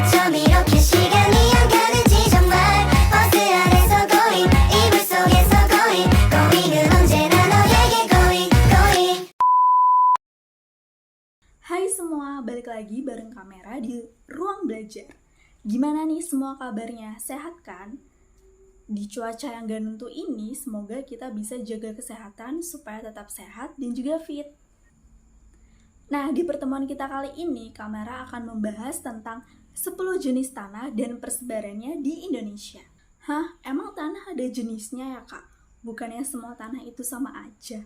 어쩜 이렇게 시간이 안 가는지 정말 버스 안에서 고잉 이불 속에서 고잉 고잉은 언제나 너에게 고잉 고잉. Hai semua, balik lagi bareng kamera di ruang belajar. Gimana nih semua kabarnya? Sehat kan? Di cuaca yang gak nentu ini, semoga kita bisa jaga kesehatan supaya tetap sehat dan juga fit. Nah, di pertemuan kita kali ini, kamera akan membahas tentang 10 jenis tanah dan persebarannya di Indonesia. Hah? Emang tanah ada jenisnya ya, Kak? Bukannya semua tanah itu sama aja?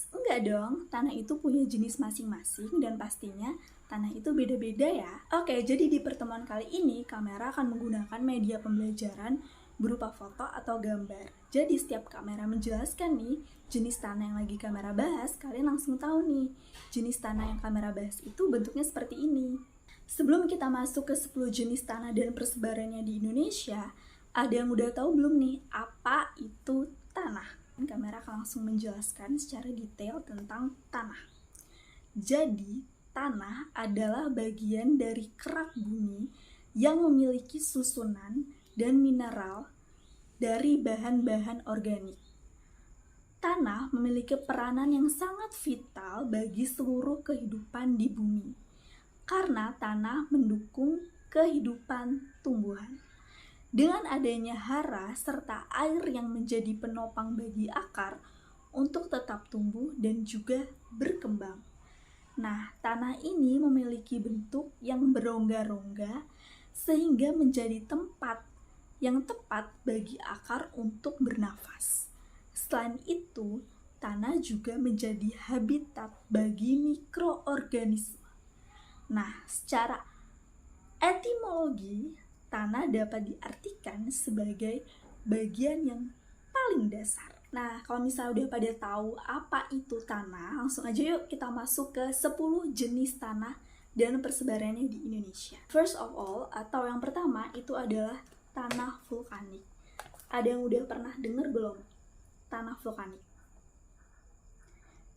Enggak dong, tanah itu punya jenis masing-masing dan pastinya tanah itu beda-beda ya. Oke, jadi di pertemuan kali ini, kamera akan menggunakan media pembelajaran berupa foto atau gambar. Jadi setiap kamera menjelaskan nih, jenis tanah yang lagi kamera bahas, kalian langsung tahu nih, jenis tanah yang kamera bahas itu bentuknya seperti ini. Sebelum kita masuk ke 10 jenis tanah dan persebarannya di Indonesia, ada yang udah tahu belum nih, apa itu tanah? Kamera akan langsung menjelaskan secara detail tentang tanah. Jadi, tanah adalah bagian dari kerak bumi yang memiliki susunan dan mineral dari bahan-bahan organik. Tanah memiliki peranan yang sangat vital bagi seluruh kehidupan di bumi, karena tanah mendukung kehidupan tumbuhan. Dengan adanya hara serta air yang menjadi penopang bagi akar untuk tetap tumbuh dan juga berkembang. Nah, tanah ini memiliki bentuk yang berongga-rongga sehingga menjadi tempat yang tepat bagi akar untuk bernafas. Selain itu, tanah juga menjadi habitat bagi mikroorganisme. Nah, secara etimologi, tanah dapat diartikan sebagai bagian yang paling dasar. Nah, kalau misalnya udah pada tahu apa itu tanah, langsung aja yuk kita masuk ke 10 jenis tanah dan persebarannya di Indonesia. First of all, atau yang pertama itu adalah tanah vulkanik. Ada yang udah pernah dengar belum? Tanah vulkanik.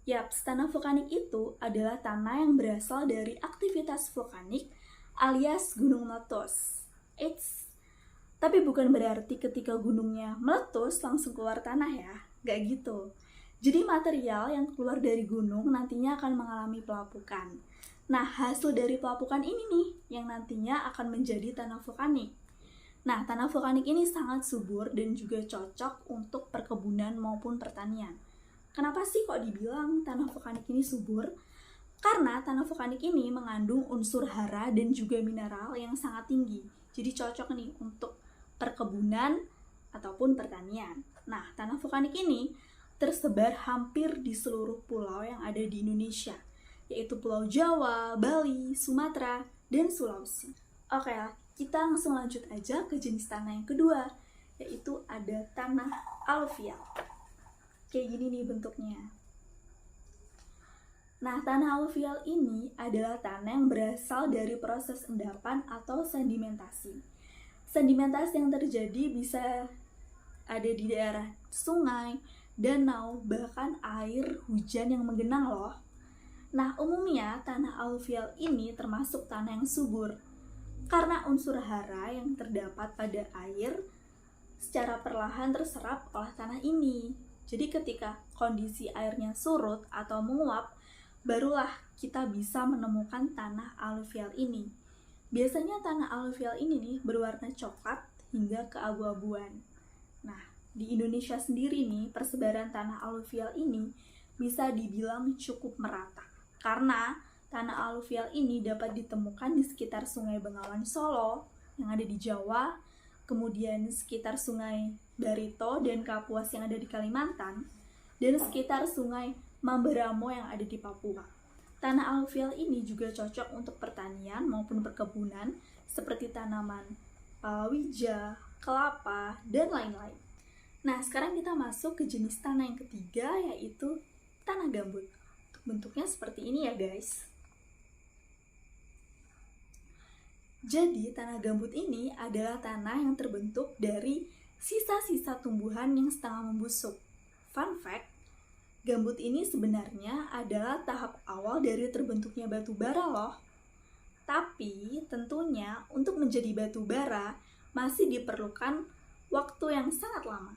Yaps, tanah vulkanik itu adalah tanah yang berasal dari aktivitas vulkanik alias gunung meletus. Tapi bukan berarti ketika gunungnya meletus langsung keluar tanah ya, gak gitu. Jadi material yang keluar dari gunung nantinya akan mengalami pelapukan. Nah, hasil dari pelapukan ini nih yang nantinya akan menjadi tanah vulkanik. Nah, tanah vulkanik ini sangat subur dan juga cocok untuk perkebunan maupun pertanian. Kenapa sih kok dibilang tanah vulkanik ini subur? Karena tanah vulkanik ini mengandung unsur hara dan juga mineral yang sangat tinggi. Jadi cocok nih untuk perkebunan ataupun pertanian. Nah, tanah vulkanik ini tersebar hampir di seluruh pulau yang ada di Indonesia, yaitu Pulau Jawa, Bali, Sumatera, dan Sulawesi. Oke, kita langsung lanjut aja ke jenis tanah yang kedua, yaitu ada tanah aluvial. Kayak gini nih bentuknya. Nah, tanah aluvial ini adalah tanah yang berasal dari proses endapan atau sedimentasi. Sedimentasi yang terjadi bisa ada di daerah sungai, danau, bahkan air hujan yang menggenang loh. Nah, umumnya tanah aluvial ini termasuk tanah yang subur karena unsur hara yang terdapat pada air secara perlahan terserap oleh tanah ini. Jadi ketika kondisi airnya surut atau menguap, barulah kita bisa menemukan tanah aluvial ini. Biasanya tanah aluvial ini nih berwarna coklat hingga keabu-abuan. Nah, di Indonesia sendiri nih, persebaran tanah aluvial ini bisa dibilang cukup merata. Karena tanah aluvial ini dapat ditemukan di sekitar Sungai Bengawan Solo yang ada di Jawa, kemudian sekitar Sungai Barito dan Kapuas yang ada di Kalimantan, dan sekitar Sungai Mamberamo yang ada di Papua. Tanah aluvial ini juga cocok untuk pertanian maupun perkebunan seperti tanaman palawija, kelapa, dan lain-lain. Nah, sekarang kita masuk ke jenis tanah yang ketiga, yaitu tanah gambut. Bentuknya seperti ini ya guys. Jadi, tanah gambut ini adalah tanah yang terbentuk dari sisa-sisa tumbuhan yang setengah membusuk. Fun fact, gambut ini sebenarnya adalah tahap awal dari terbentuknya batu bara loh. Tapi tentunya untuk menjadi batu bara masih diperlukan waktu yang sangat lama.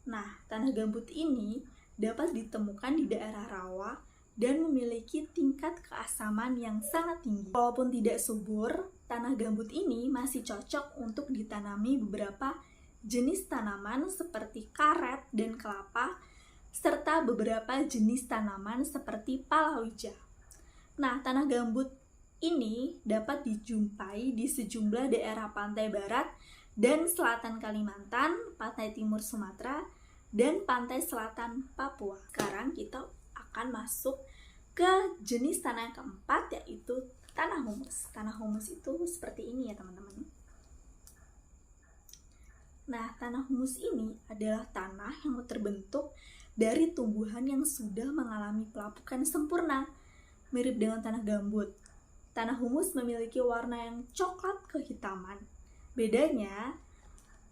Nah, tanah gambut ini dapat ditemukan di daerah rawa dan memiliki tingkat keasaman yang sangat tinggi. Walaupun tidak subur, tanah gambut ini masih cocok untuk ditanami beberapa jenis tanaman seperti karet dan kelapa, serta beberapa jenis tanaman seperti palawija. Nah, tanah gambut ini dapat dijumpai di sejumlah daerah pantai barat dan selatan Kalimantan, pantai timur Sumatera, dan pantai selatan Papua. Sekarang kita akan masuk ke jenis tanah yang keempat, yaitu tanah humus. Tanah humus itu seperti ini ya teman-teman. Nah, tanah humus ini adalah tanah yang terbentuk dari tumbuhan yang sudah mengalami pelapukan sempurna, mirip dengan tanah gambut. Tanah humus memiliki warna yang coklat kehitaman. Bedanya,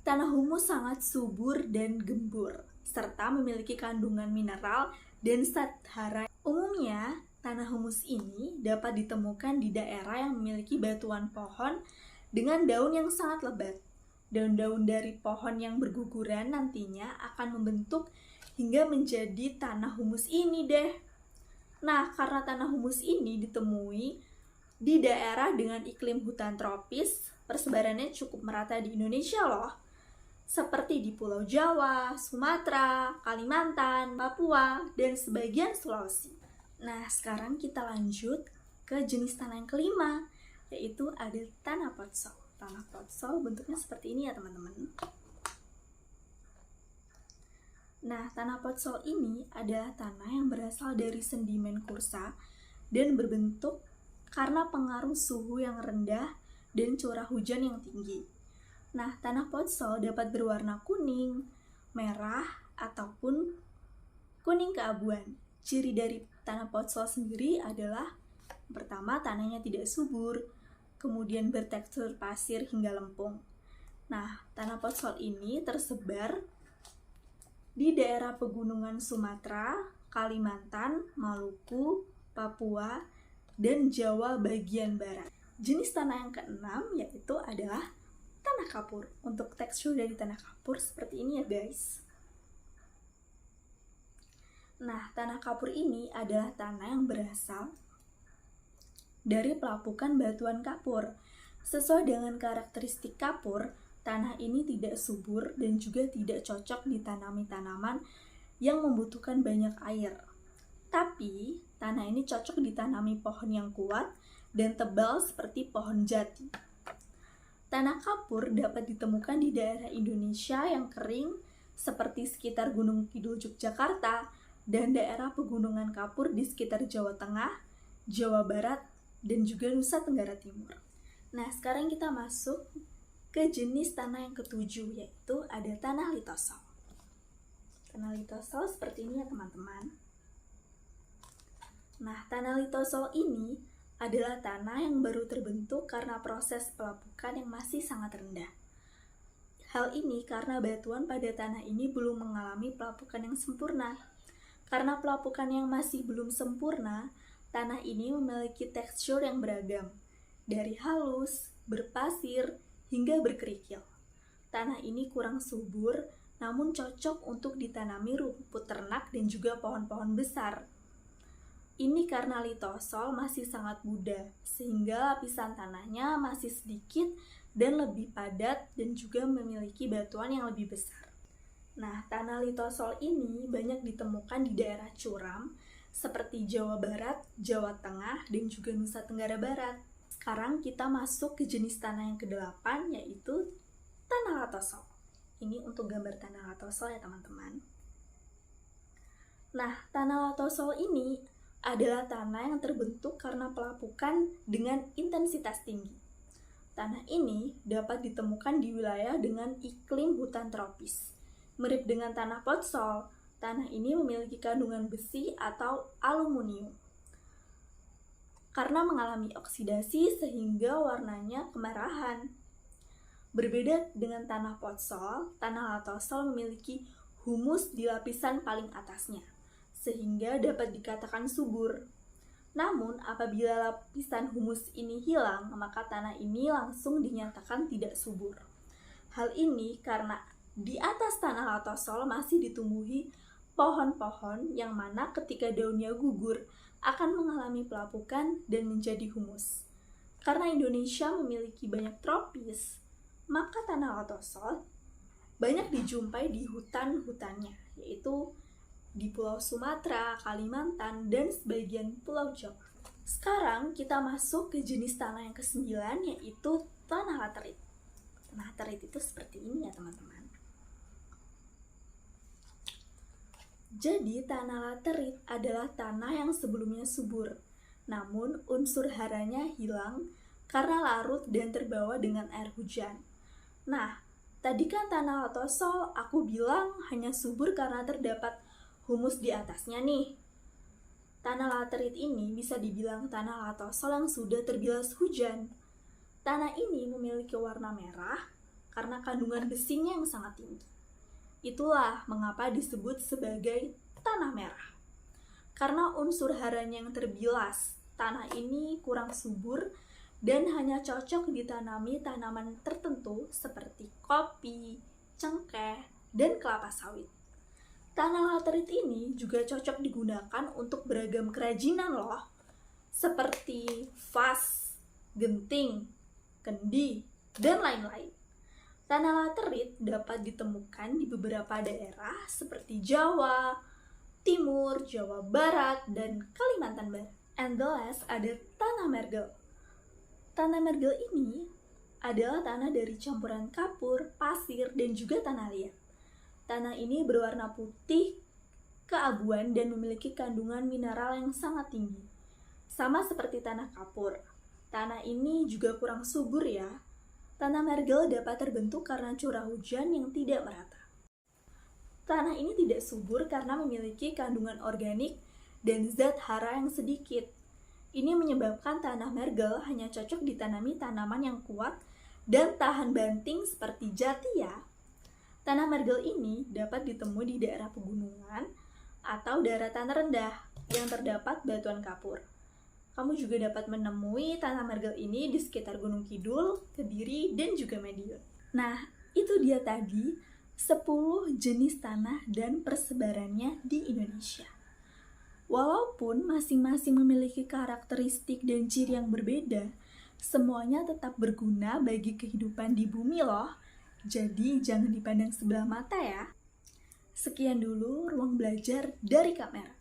tanah humus sangat subur dan gembur, serta memiliki kandungan mineral dan zat hara. Umumnya, tanah humus ini dapat ditemukan di daerah yang memiliki batuan pohon dengan daun yang sangat lebat. Daun-daun dari pohon yang berguguran nantinya akan membentuk hingga menjadi tanah humus ini deh. Nah, karena tanah humus ini ditemui di daerah dengan iklim hutan tropis, persebarannya cukup merata di Indonesia loh. Seperti di Pulau Jawa, Sumatera, Kalimantan, Papua, dan sebagian Sulawesi. Nah, sekarang kita lanjut ke jenis tanah yang kelima, yaitu ada tanah potsol. Tanah potsol bentuknya seperti ini ya teman-teman. Nah, tanah potsol ini adalah tanah yang berasal dari sedimen kursa dan berbentuk karena pengaruh suhu yang rendah dan curah hujan yang tinggi. Nah, tanah potsol dapat berwarna kuning, merah, ataupun kuning keabuan. Ciri dari tanah potsol sendiri adalah pertama, tanahnya tidak subur, kemudian bertekstur pasir hingga lempung. Nah, tanah potsol ini tersebar di daerah pegunungan Sumatera, Kalimantan, Maluku, Papua, dan Jawa bagian barat. Jenis tanah yang keenam yaitu adalah tanah kapur. Untuk tekstur dari tanah kapur seperti ini ya guys. Nah, tanah kapur ini adalah tanah yang berasal dari pelapukan batuan kapur. Sesuai dengan karakteristik kapur, tanah ini tidak subur dan juga tidak cocok ditanami tanaman yang membutuhkan banyak air. Tapi, tanah ini cocok ditanami pohon yang kuat dan tebal seperti pohon jati. Tanah kapur dapat ditemukan di daerah Indonesia yang kering seperti sekitar Gunung Kidul Yogyakarta dan daerah pegunungan kapur di sekitar Jawa Tengah, Jawa Barat, dan juga Nusa Tenggara Timur. Nah, sekarang kita masuk ke jenis tanah yang ketujuh, yaitu ada tanah litosol. Tanah litosol seperti ini ya teman-teman. Nah, tanah litosol ini adalah tanah yang baru terbentuk karena proses pelapukan yang masih sangat rendah. Hal ini karena batuan pada tanah ini belum mengalami pelapukan yang sempurna. Karena pelapukan yang masih belum sempurna, tanah ini memiliki tekstur yang beragam, dari halus, berpasir, hingga berkerikil. Tanah ini kurang subur, namun cocok untuk ditanami rumput ternak dan juga pohon-pohon besar. Ini karena litosol masih sangat muda, sehingga lapisan tanahnya masih sedikit dan lebih padat dan juga memiliki batuan yang lebih besar. Nah, tanah litosol ini banyak ditemukan di daerah curam seperti Jawa Barat, Jawa Tengah, dan juga Nusa Tenggara Barat. Sekarang kita masuk ke jenis tanah yang ke-8, yaitu tanah latosol. Ini untuk gambar tanah latosol ya teman-teman. Nah, tanah latosol ini adalah tanah yang terbentuk karena pelapukan dengan intensitas tinggi. Tanah ini dapat ditemukan di wilayah dengan iklim hutan tropis. Mirip dengan tanah potsol, tanah ini memiliki kandungan besi atau aluminium. Karena mengalami oksidasi sehingga warnanya kemerahan. Berbeda dengan tanah potsol, tanah latosol memiliki humus di lapisan paling atasnya, sehingga dapat dikatakan subur. Namun, apabila lapisan humus ini hilang, maka tanah ini langsung dinyatakan tidak subur. Hal ini karena di atas tanah latosol masih ditumbuhi pohon-pohon yang mana ketika daunnya gugur akan mengalami pelapukan dan menjadi humus. Karena Indonesia memiliki banyak tropis, maka tanah latosol banyak dijumpai di hutan-hutannya, yaitu di Pulau Sumatera, Kalimantan, dan sebagian Pulau Jawa. Sekarang kita masuk ke jenis tanah yang ke-9, yaitu tanah laterit. Tanah laterit itu seperti ini ya teman-teman. Jadi tanah laterit adalah tanah yang sebelumnya subur, namun unsur haranya hilang karena larut dan terbawa dengan air hujan. Nah, tadi kan tanah latosol aku bilang hanya subur karena terdapat humus di atasnya nih. Tanah laterit ini bisa dibilang tanah latosol yang sudah terbilas hujan. Tanah ini memiliki warna merah karena kandungan besinya yang sangat tinggi. Itulah mengapa disebut sebagai tanah merah. Karena unsur haranya yang terbilas, tanah ini kurang subur dan hanya cocok ditanami tanaman tertentu seperti kopi, cengkeh, dan kelapa sawit. Tanah laterit ini juga cocok digunakan untuk beragam kerajinan loh, seperti vas, genting, kendi, dan lain-lain. Tanah laterit dapat ditemukan di beberapa daerah seperti Jawa Timur, Jawa Barat, dan Kalimantan Barat. And the last ada tanah mergel. Tanah mergel ini adalah tanah dari campuran kapur, pasir, dan juga tanah liat. Tanah ini berwarna putih keabuan dan memiliki kandungan mineral yang sangat tinggi. Sama seperti tanah kapur, tanah ini juga kurang subur ya. Tanah mergel dapat terbentuk karena curah hujan yang tidak merata. Tanah ini tidak subur karena memiliki kandungan organik dan zat hara yang sedikit. Ini menyebabkan tanah mergel hanya cocok ditanami tanaman yang kuat dan tahan banting seperti jati ya. Tanah mergel ini dapat ditemui di daerah pegunungan atau daratan rendah yang terdapat batuan kapur. Kamu juga dapat menemui tanah mergel ini di sekitar Gunung Kidul, Kediri, dan juga Madiun. Nah, itu dia tadi 10 jenis tanah dan persebarannya di Indonesia. Walaupun masing-masing memiliki karakteristik dan ciri yang berbeda, semuanya tetap berguna bagi kehidupan di bumi loh. Jadi jangan dipandang sebelah mata ya. Sekian dulu ruang belajar dari kamera.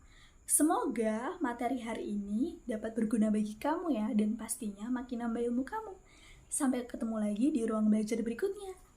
Semoga materi hari ini dapat berguna bagi kamu ya, dan pastinya makin nambah ilmu kamu. Sampai ketemu lagi di ruang belajar berikutnya.